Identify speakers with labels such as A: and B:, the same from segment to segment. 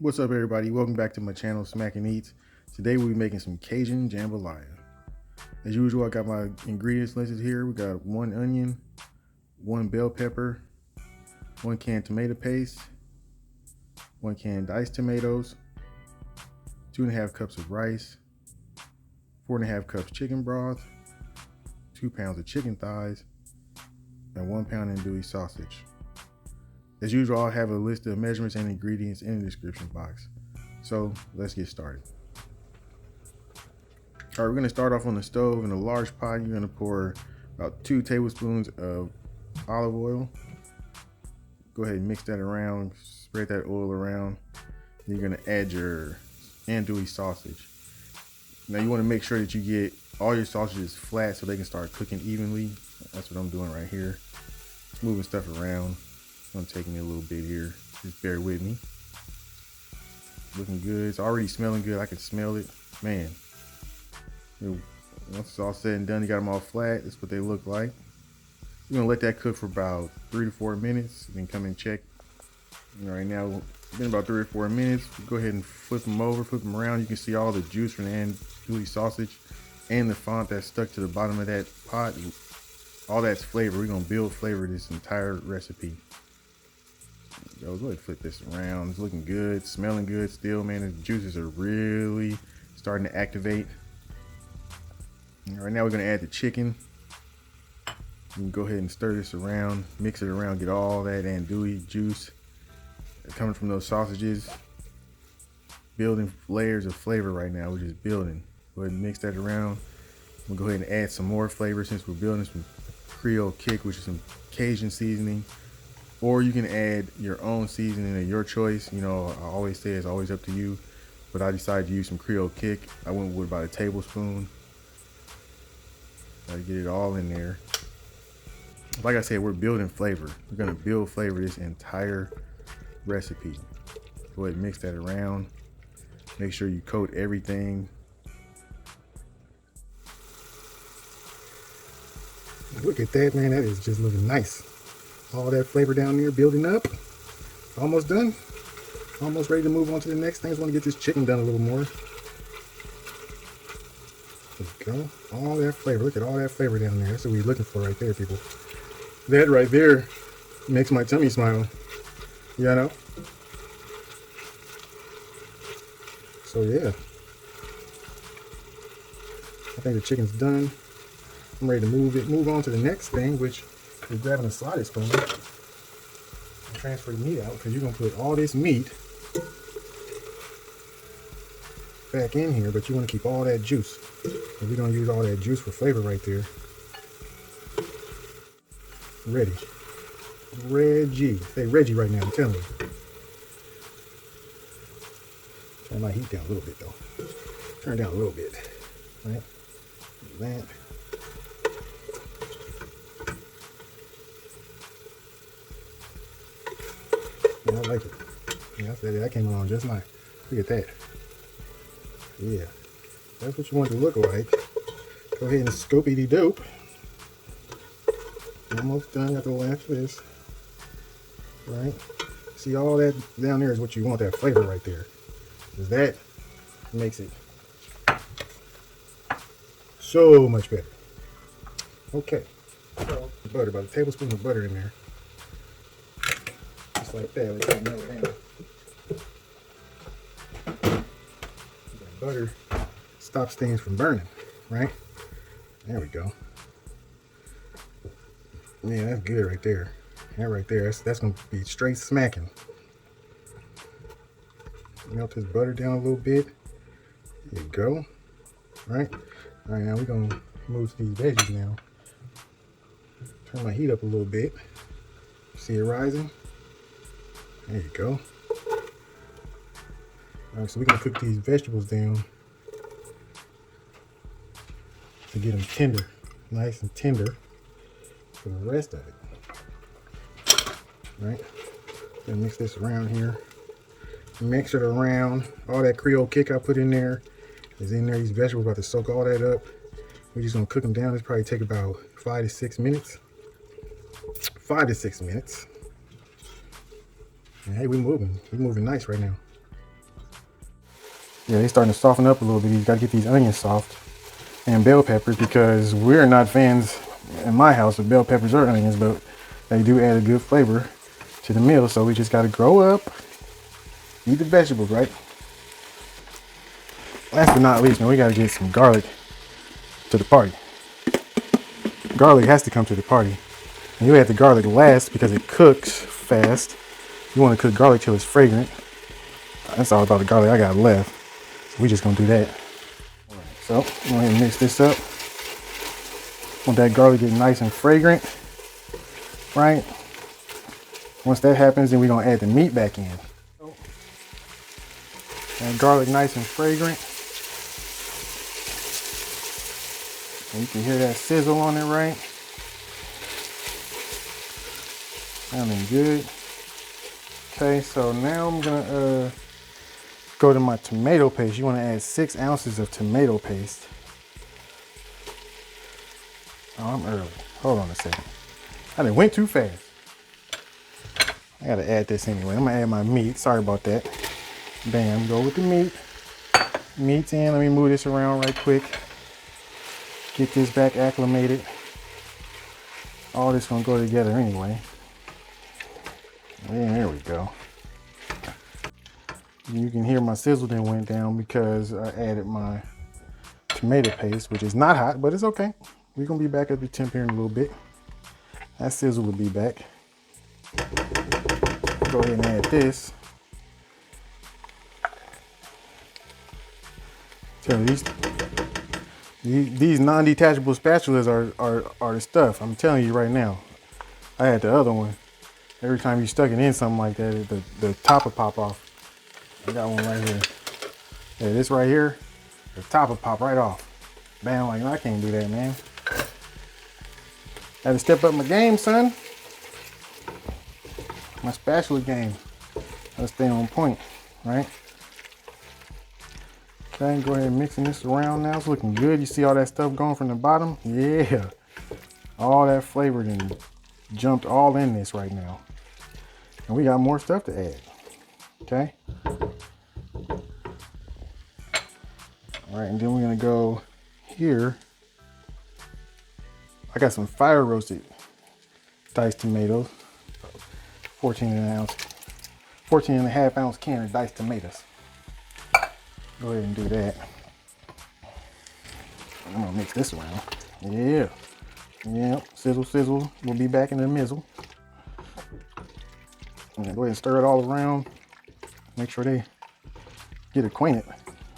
A: What's up, everybody? Welcome back to my channel, Smackin Eats. Today we'll be making some Cajun Jambalaya. As usual, I got my ingredients listed here. We got 1 onion, 1 bell pepper, 1 can tomato paste, 1 can diced tomatoes, 2.5 cups of rice, 4.5 cups chicken broth, 2 pounds of chicken thighs, and 1 pound Andouille sausage. As usual, I'll have a list of measurements and ingredients in the description box. So let's get started. All right, we're gonna start off on the stove. In a large pot, you're gonna pour about 2 tablespoons of olive oil. Go ahead and mix that around, spread that oil around. Then you're gonna add your andouille sausage. Now you wanna make sure that you get all your sausages flat so they can start cooking evenly. That's what I'm doing right here. Just moving stuff around. It's gonna take me a little bit here. Just bear with me. Looking good. It's already smelling good. I can smell it. Man. Once it's all said and done, you got them all flat. That's what they look like. You're gonna let that cook for about 3 to 4 minutes. You can come and check. Right now, it's been about 3 or 4 minutes. Go ahead and flip them over, flip them around. You can see all the juice from the andouille sausage and the fond that's stuck to the bottom of that pot. All that's flavor. We're gonna build flavor this entire recipe. Go ahead and flip this around. It's looking good, smelling good still, man. The juices are really starting to activate. All right, now we're gonna add the chicken. You can go ahead and stir this around, mix it around, get all that andouille juice coming from those sausages. Building layers of flavor right now. We're just building. Go ahead and mix that around. We'll go ahead and add some more flavor since we're building some Creole kick, which is some Cajun seasoning. Or you can add your own seasoning of your choice. You know, I always say it's always up to you, but I decided to use some Creole kick. I went with about a tablespoon. Gotta get it all in there. Like I said, we're building flavor. We're gonna build flavor this entire recipe. Go ahead and mix that around. Make sure you coat everything.
B: Look at that, man. That is just looking nice. All that flavor down there building up. Almost done. Almost ready to move on to the next thing. I just want to get this chicken done a little more. There we go. All that flavor. Look at all that flavor down there. That's what we're looking for right there, people. That right there makes my tummy smile. You know? So yeah. I think the chicken's done. I'm ready to move on to the next thing, which is grabbing a slotted spoon and transfer the meat out, because you're gonna put all this meat back in here, but you want to keep all that juice. And we're gonna use all that juice for flavor right there. Reggie. Say Reggie right now, I'm telling you. Turn my heat down a little bit though. Turn down a little bit. Right? That. Yeah, I like it. Yeah, that came along just nice. Look at that. Yeah, that's what you want it to look like. Go ahead and scoopy dope. Almost done. Got the last of this. Right. See, all that down there is what you want. That flavor right there. Because that makes it so much better. Okay. So butter, about a tablespoon of butter in there. Just like that. Let that melt down. Butter stops things from burning, right? There we go. Yeah, that's good right there. That right there, that's gonna be straight smacking. Melt this butter down a little bit. There you go. Right? All right, now we're gonna move to these veggies now. Turn my heat up a little bit. See it rising? There you go. All right, so we're gonna cook these vegetables down to get them tender, nice and tender for the rest of it. Right? Gonna mix this around here. Mix it around. All that Creole kick I put in there is in there. These vegetables about to soak all that up. We're just gonna cook them down. This probably take about 5 to 6 minutes. 5 to 6 minutes. And hey, we're moving nice right now. Yeah, they're starting to soften up a little bit. You got to get these onions soft. And bell peppers, because we're not fans in my house of bell peppers or onions, but they do add a good flavor to the meal. So we just got to grow up, eat the vegetables, right? Last but not least, man, we got to get some garlic to the party. Garlic has to come to the party. And you add the garlic last because it cooks fast. You want to cook garlic till it's fragrant. That's all about the garlic I got left. So we just gonna do that. So go ahead and mix this up. Want that garlic to get nice and fragrant, right? Once that happens, then we're gonna add the meat back in. That garlic nice and fragrant. And you can hear that sizzle on it, right? Sounding good. Okay, so now I'm gonna go to my tomato paste. You wanna add 6 ounces of tomato paste. Oh, I'm early. Hold on a second. I done went too fast. I gotta add this anyway. I'm gonna add my meat. Sorry about that. Bam, go with the meat. Meat's in. Let me move this around right quick. Get this back acclimated. All this gonna go together anyway. And there we go. You can hear my sizzle then went down because I added my tomato paste, which is not hot, but it's okay. We're gonna be back at the temp here in a little bit. That sizzle will be back. Go ahead and add this. So these non-detachable spatulas are the stuff. I'm telling you right now. I had the other one. Every time you stuck it in something like that, the top would pop off. I got one right here. Yeah, this right here, the top would pop right off. Bam, like, I can't do that, man. Had to step up my game, son. My spatula game. Gotta stay on point, right? Okay, go ahead and mixing this around now. It's looking good. You see all that stuff going from the bottom? Yeah. All that flavor and jumped all in this right now. And we got more stuff to add. Okay. All right, and then we're gonna go here. I got some fire roasted diced tomatoes. 14 and a half ounce can of diced tomatoes. Go ahead and do that. I'm gonna mix this around. Yeah. Yep. Sizzle, sizzle. We'll be back in the mizzle. I'm gonna go ahead and stir it all around. Make sure they get acquainted.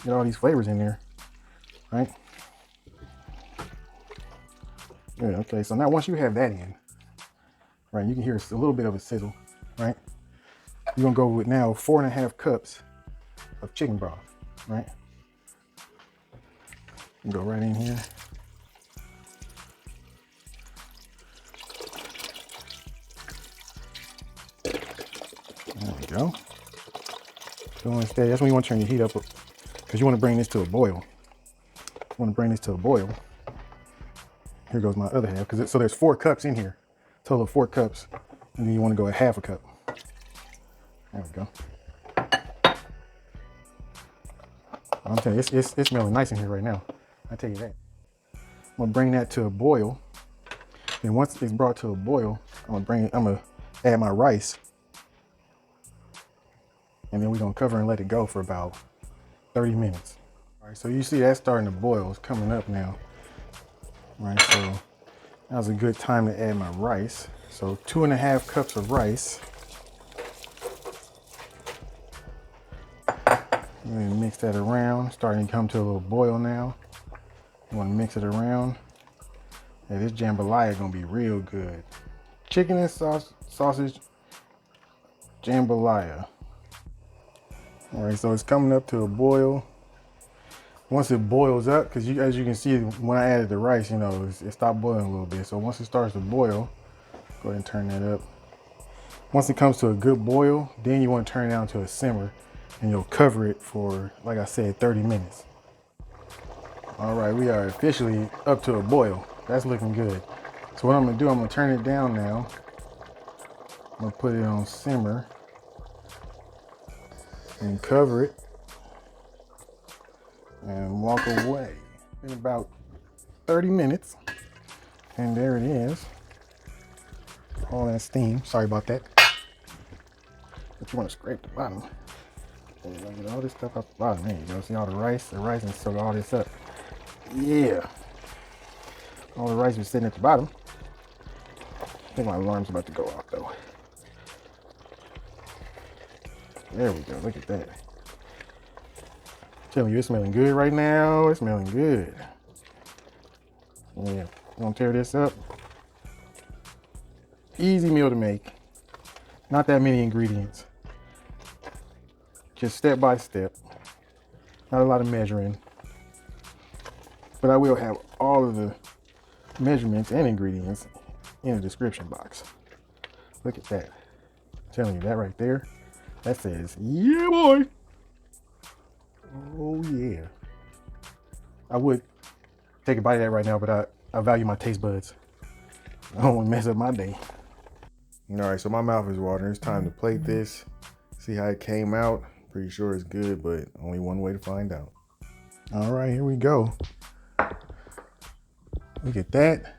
B: Get all these flavors in there. Right? Yeah, okay. So now once you have that in, right, you can hear a little bit of a sizzle, right? You're gonna go with now 4.5 cups of chicken broth, right? Go right in here. There we go. Slow and steady. That's when you want to turn your heat up because you want to bring this to a boil. You want to bring this to a boil. Here goes my other half. So there's 4 cups in here. Total of 4 cups. And then you want to go at half a cup. There we go. I'm telling you, it's smelling nice in here right now. I tell you that. I'm gonna bring that to a boil. And once it's brought to a boil, I'm gonna add my rice. And then we're gonna cover and let it go for about 30 minutes. All right, so you see that's starting to boil. It's coming up now. All right, so now's a good time to add my rice. So 2.5 cups of rice. And then mix that around. Starting to come to a little boil now. You want to mix it around. Yeah, this jambalaya gonna be real good. Chicken and sausage jambalaya. All right, so it's coming up to a boil. Once it boils up, because as you can see, when I added the rice, you know, it stopped boiling a little bit. So once it starts to boil, go ahead and turn that up. Once it comes to a good boil, then you want to turn it down to a simmer, and you'll cover it for, like I said, 30 minutes. All right, we are officially up to a boil. That's looking good. So what I'm gonna do, I'm gonna turn it down now. I'm gonna put it on simmer and cover it.
A: and walk away. In about 30 minutes. And there it is. All that steam. Sorry about that. But you want to scrape the bottom. And you're gonna get all this stuff out the bottom. There you go. See all the rice? The rice and soak all this up. Yeah. All the rice was sitting at the bottom. I think my alarm's about to go off though. There we go. Look at that. I'm telling you, it's smelling good right now. It's smelling good. Yeah. Gonna tear this up. Easy meal to make. Not that many ingredients. Just step by step. Not a lot of measuring. But I will have all of the measurements and ingredients in the description box. Look at that. I'm telling you, that right there, that says, yeah, boy. Oh, yeah. I would take a bite of that right now, but I value my taste buds. I don't want to mess up my day. All right, so my mouth is watering. It's time to plate this. See how it came out. Pretty sure it's good, but only one way to find out. All right, here we go. Look at that.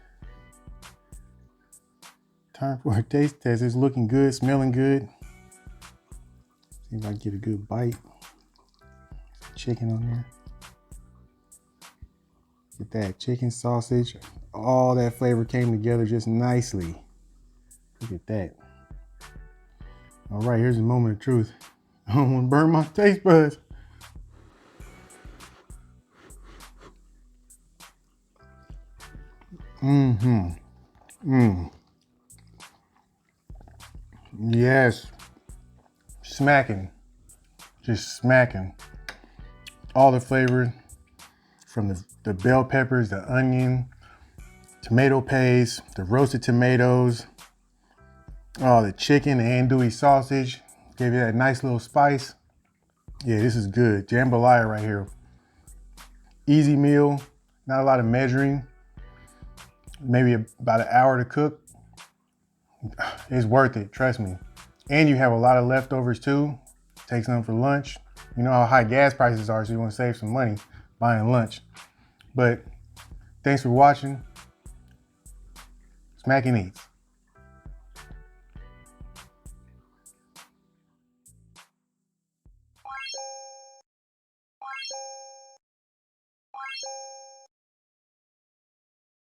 A: Time for a taste test. It's looking good, smelling good. See if I can get a good bite. Chicken on there. Look at that, chicken, sausage. All that flavor came together just nicely. Look at that. All right, here's the moment of truth. I don't want to burn my taste buds. Yes. Smacking. Just smacking. All the flavor from the bell peppers, the onion, tomato paste, the roasted tomatoes, the chicken, the andouille sausage. Gave you that nice little spice. Yeah, this is good. Jambalaya right here. Easy meal, not a lot of measuring. Maybe about an hour to cook. It's worth it, trust me. And you have a lot of leftovers too. Take some for lunch. You know how high gas prices are, so you want to save some money buying lunch. But thanks for watching. Smackin' Eats.